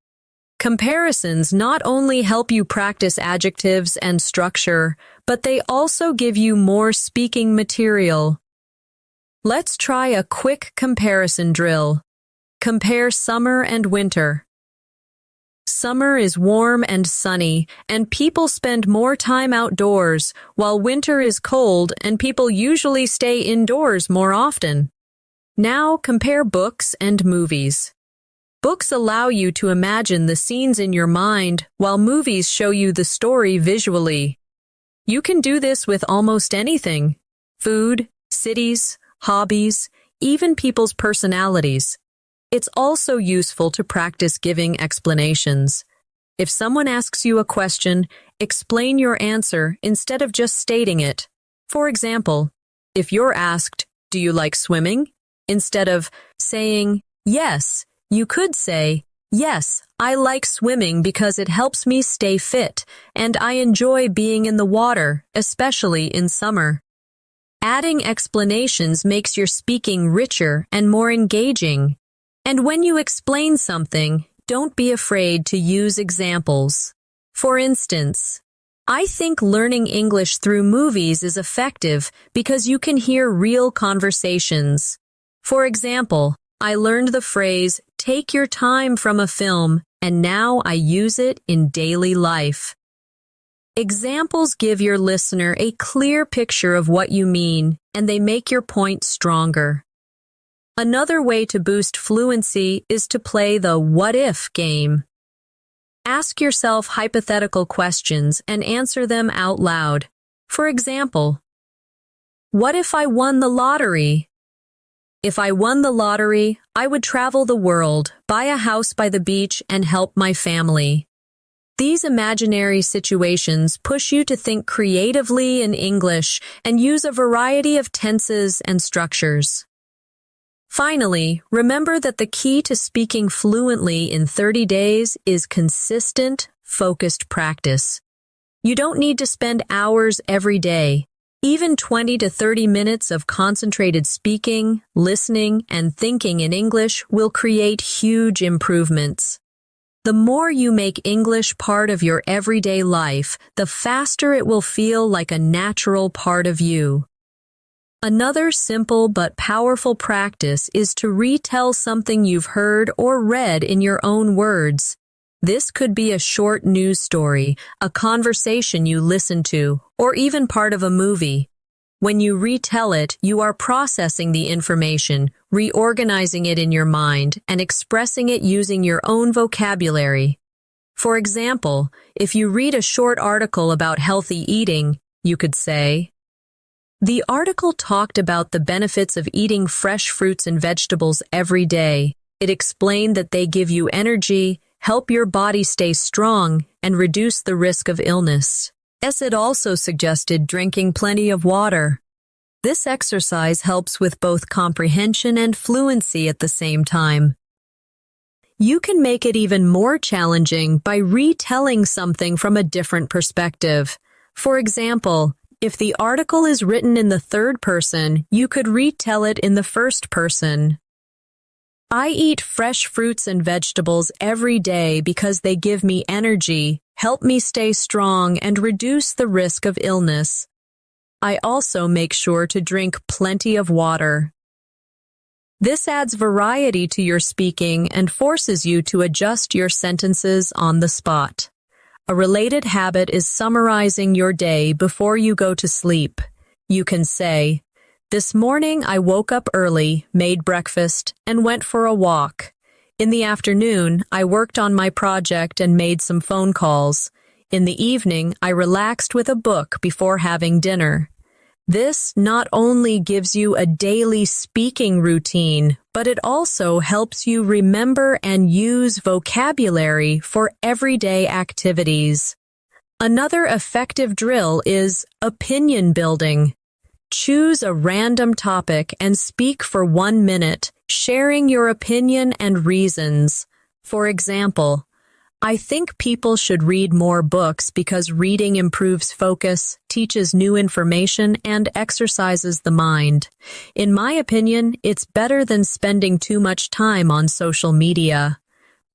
Comparisons not only help you practice adjectives and structure, but they also give you more speaking material. Let's try a quick comparison drill. Compare summer and winter. Summer is warm and sunny, and people spend more time outdoors, while winter is cold and people usually stay indoors more often. Now compare books and movies. Books allow you to imagine the scenes in your mind, while movies show you the story visually. You can do this with almost anything: food, cities, hobbies, even people's personalities. It's also useful to practice giving explanations. If someone asks you a question, explain your answer instead of just stating it. For example, if you're asked, "Do you like swimming?" instead of saying, "Yes," you could say, "Yes, I like swimming because it helps me stay fit, and I enjoy being in the water, especially in summer." Adding explanations makes your speaking richer and more engaging. And when you explain something, don't be afraid to use examples. For instance, I think learning English through movies is effective because you can hear real conversations. For example, I learned the phrase, "take your time" from a film, and now I use it in daily life. Examples give your listener a clear picture of what you mean, and they make your point stronger. Another way to boost fluency is to play the what if game. Ask yourself hypothetical questions and answer them out loud. For example, what if I won the lottery? If I won the lottery, I would travel the world, buy a house by the beach, and help my family. These imaginary situations push you to think creatively in English and use a variety of tenses and structures. Finally, remember that the key to speaking fluently in 30 days is consistent, focused practice. You don't need to spend hours every day. Even 20 to 30 minutes of concentrated speaking, listening, and thinking in English will create huge improvements. The more you make English part of your everyday life, the faster it will feel like a natural part of you. Another simple but powerful practice is to retell something you've heard or read in your own words. This could be a short news story, a conversation you listened to, or even part of a movie. When you retell it, you are processing the information, reorganizing it in your mind, and expressing it using your own vocabulary. For example, if you read a short article about healthy eating, you could say, "The article talked about the benefits of eating fresh fruits and vegetables every day. It explained that they give you energy, help your body stay strong, and reduce the risk of illness. Yes, it also suggested drinking plenty of water." This exercise helps with both comprehension and fluency at the same time. You can make it even more challenging by retelling something from a different perspective. For example, if the article is written in the third person, you could retell it in the first person. "I eat fresh fruits and vegetables every day because they give me energy, help me stay strong, and reduce the risk of illness. I also make sure to drink plenty of water." This adds variety to your speaking and forces you to adjust your sentences on the spot. A related habit is summarizing your day before you go to sleep. You can say, "This morning I woke up early, made breakfast, and went for a walk. In the afternoon, I worked on my project and made some phone calls. In the evening, I relaxed with a book before having dinner." This not only gives you a daily speaking routine, but it also helps you remember and use vocabulary for everyday activities. Another effective drill is opinion building. Choose a random topic and speak for 1 minute, sharing your opinion and reasons. For example, "I think people should read more books because reading improves focus, teaches new information, and exercises the mind. In my opinion, it's better than spending too much time on social media."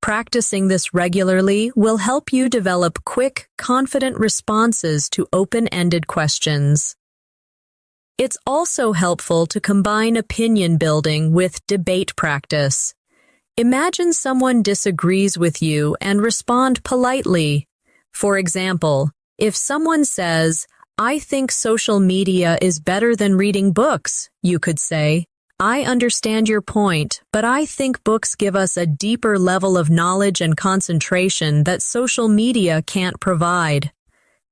Practicing this regularly will help you develop quick, confident responses to open-ended questions. It's also helpful to combine opinion building with debate practice. Imagine someone disagrees with you and respond politely. For example, if someone says, "I think social media is better than reading books," you could say, "I understand your point, but I think books give us a deeper level of knowledge and concentration that social media can't provide."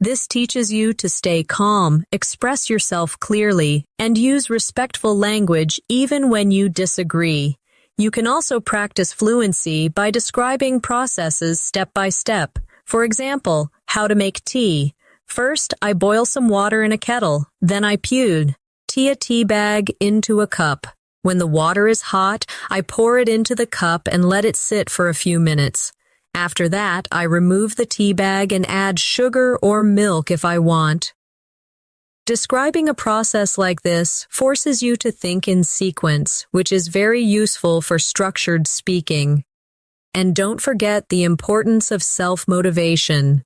This teaches you to stay calm, express yourself clearly, and use respectful language even when you disagree. You can also practice fluency by describing processes step by step. For example, how to make tea. "First, I boil some water in a kettle. Then I pour a tea bag into a cup. When the water is hot, I pour it into the cup and let it sit for a few minutes. After that, I remove the tea bag and add sugar or milk if I want." Describing a process like this forces you to think in sequence, which is very useful for structured speaking. And don't forget the importance of self-motivation.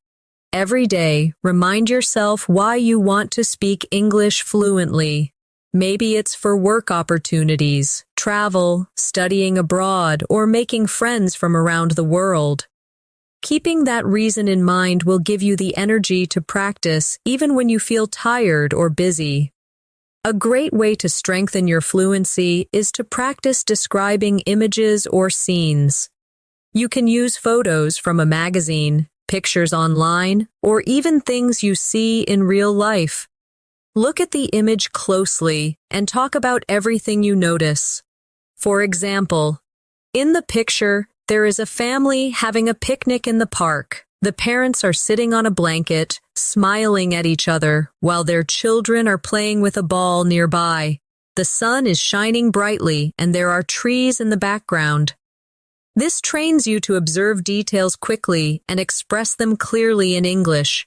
Every day, remind yourself why you want to speak English fluently. Maybe it's for work opportunities, travel, studying abroad, or making friends from around the world. Keeping that reason in mind will give you the energy to practice even when you feel tired or busy. A great way to strengthen your fluency is to practice describing images or scenes. You can use photos from a magazine, pictures online, or even things you see in real life. Look at the image closely and talk about everything you notice. For example, in the picture, there is a family having a picnic in the park. The parents are sitting on a blanket, smiling at each other, while their children are playing with a ball nearby. The sun is shining brightly, and there are trees in the background. This trains you to observe details quickly and express them clearly in English.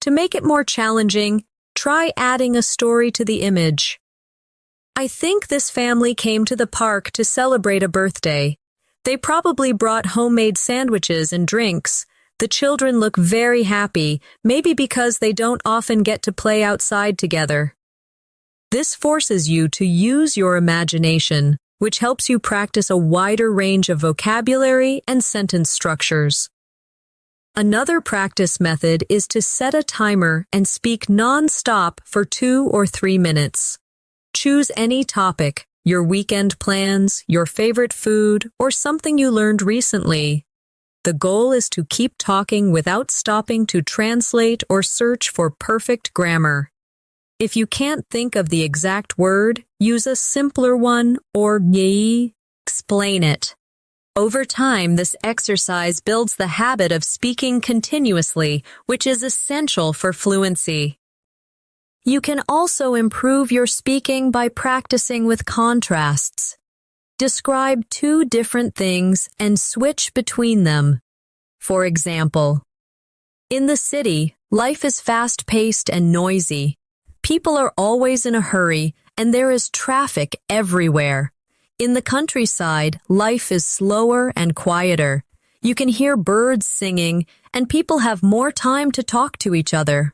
To make it more challenging, try adding a story to the image. I think this family came to the park to celebrate a birthday. They probably brought homemade sandwiches and drinks. The children look very happy, maybe because they don't often get to play outside together. This forces you to use your imagination, which helps you practice a wider range of vocabulary and sentence structures. Another practice method is to set a timer and speak non-stop for 2 or 3 minutes. Choose any topic, your weekend plans, your favorite food, or something you learned recently. The goal is to keep talking without stopping to translate or search for perfect grammar. If you can't think of the exact word, use a simpler one or explain it. Over time, this exercise builds the habit of speaking continuously, which is essential for fluency. You can also improve your speaking by practicing with contrasts. Describe 2 different things and switch between them. For example, in the city, life is fast-paced and noisy. People are always in a hurry, and there is traffic everywhere. In the countryside, life is slower and quieter. You can hear birds singing, and people have more time to talk to each other.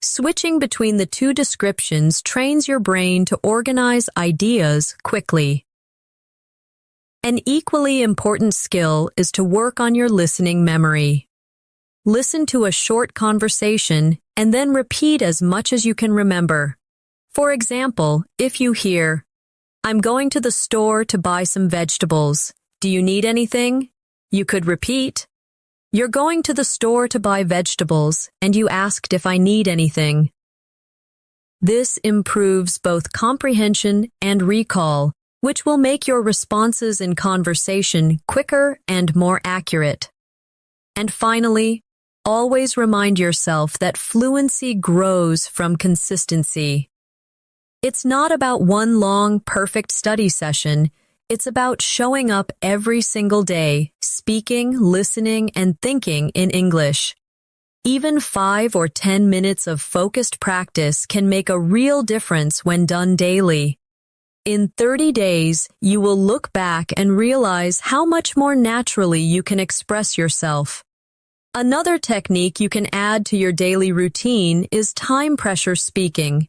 Switching between the 2 descriptions trains your brain to organize ideas quickly. An equally important skill is to work on your listening memory. Listen to a short conversation and then repeat as much as you can remember. For example, if you hear, "I'm going to the store to buy some vegetables. Do you need anything?" You could repeat, "You're going to the store to buy vegetables, and you asked if I need anything." This improves both comprehension and recall, which will make your responses in conversation quicker and more accurate. And finally, always remind yourself that fluency grows from consistency. It's not about one long, perfect study session. It's about showing up every single day, speaking, listening, and thinking in English. Even 5 or 10 minutes of focused practice can make a real difference when done daily. In 30 days, you will look back and realize how much more naturally you can express yourself. Another technique you can add to your daily routine is time pressure speaking.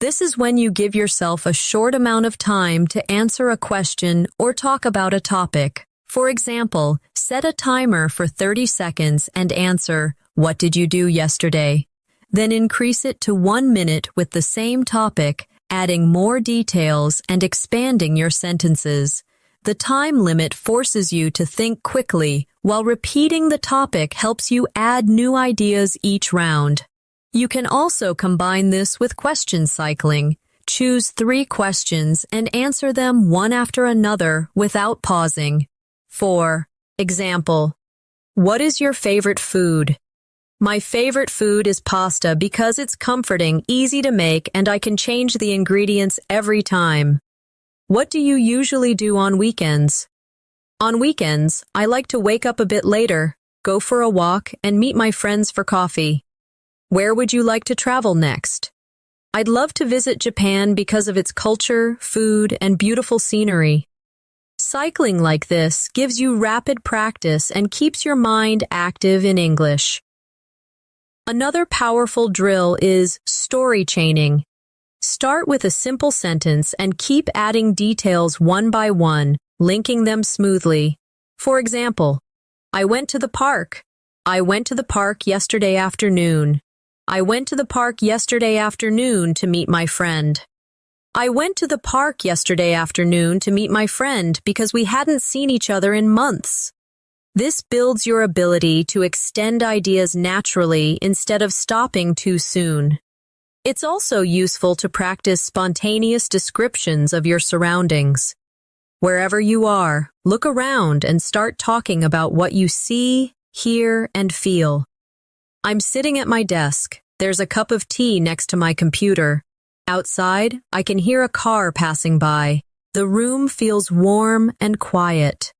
This is when you give yourself a short amount of time to answer a question or talk about a topic. For example, set a timer for 30 seconds and answer, "What did you do yesterday?" Then increase it to 1 minute with the same topic, adding more details and expanding your sentences. The time limit forces you to think quickly, while repeating the topic helps you add new ideas each round. You can also combine this with question cycling. Choose 3 questions and answer them one after another without pausing. For example, what is your favorite food? My favorite food is pasta because it's comforting, easy to make, and I can change the ingredients every time. What do you usually do on weekends? On weekends, I like to wake up a bit later, go for a walk, and meet my friends for coffee. Where would you like to travel next? I'd love to visit Japan because of its culture, food, and beautiful scenery. Cycling like this gives you rapid practice and keeps your mind active in English. Another powerful drill is story chaining. Start with a simple sentence and keep adding details one by one, linking them smoothly. For example, I went to the park. I went to the park yesterday afternoon. I went to the park yesterday afternoon to meet my friend. I went to the park yesterday afternoon to meet my friend because we hadn't seen each other in months. This builds your ability to extend ideas naturally instead of stopping too soon. It's also useful to practice spontaneous descriptions of your surroundings. Wherever you are, look around and start talking about what you see, hear, and feel. I'm sitting at my desk. There's a cup of tea next to my computer. Outside, I can hear a car passing by. The room feels warm and quiet.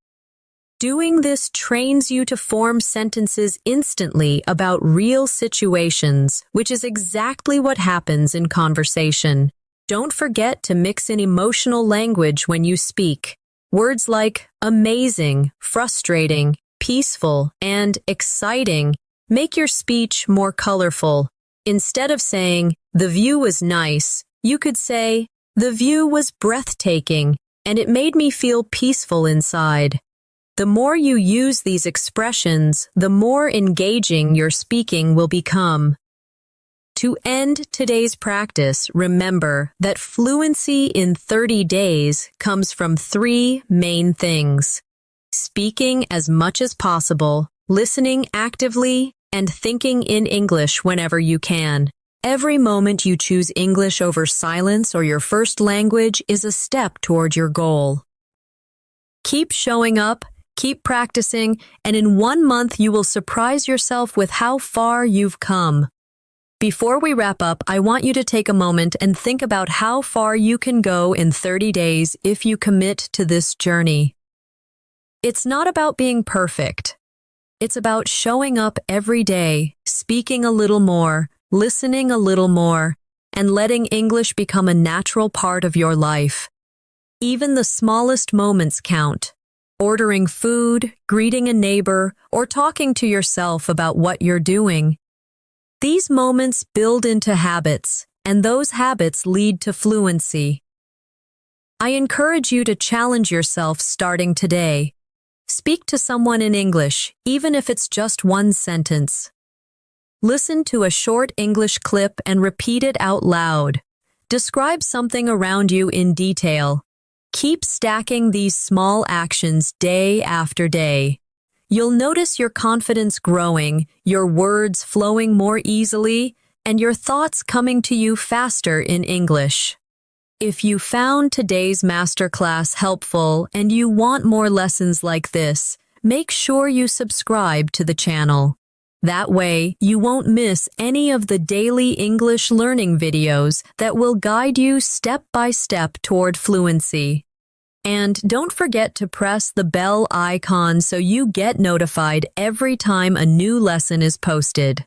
Doing this trains you to form sentences instantly about real situations, which is exactly what happens in conversation. Don't forget to mix in emotional language when you speak. Words like amazing, frustrating, peaceful, and exciting make your speech more colorful. Instead of saying, the view was nice, you could say, the view was breathtaking, and it made me feel peaceful inside. The more you use these expressions, the more engaging your speaking will become. To end today's practice, remember that fluency in 30 days comes from 3 main things: speaking as much as possible, listening actively, and thinking in English whenever you can. Every moment you choose English over silence or your first language is a step toward your goal. Keep showing up, keep practicing, and in 1 month you will surprise yourself with how far you've come. Before we wrap up, I want you to take a moment and think about how far you can go in 30 days if you commit to this journey. It's not about being perfect. It's about showing up every day, speaking a little more, listening a little more, and letting English become a natural part of your life. Even the smallest moments count. Ordering food, greeting a neighbor, or talking to yourself about what you're doing. These moments build into habits, and those habits lead to fluency. I encourage you to challenge yourself starting today. Speak to someone in English, even if it's just 1 sentence. Listen to a short English clip and repeat it out loud. Describe something around you in detail. Keep stacking these small actions day after day. You'll notice your confidence growing, your words flowing more easily, and your thoughts coming to you faster in English. If you found today's masterclass helpful and you want more lessons like this, make sure you subscribe to the channel. That way, you won't miss any of the daily English learning videos that will guide you step by step toward fluency. And don't forget to press the bell icon so you get notified every time a new lesson is posted.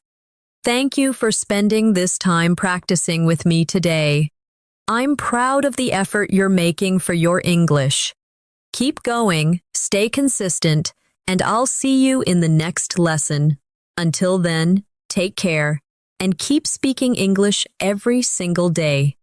Thank you for spending this time practicing with me today. I'm proud of the effort you're making for your English. Keep going, stay consistent, and I'll see you in the next lesson. Until then, take care, and keep speaking English every single day.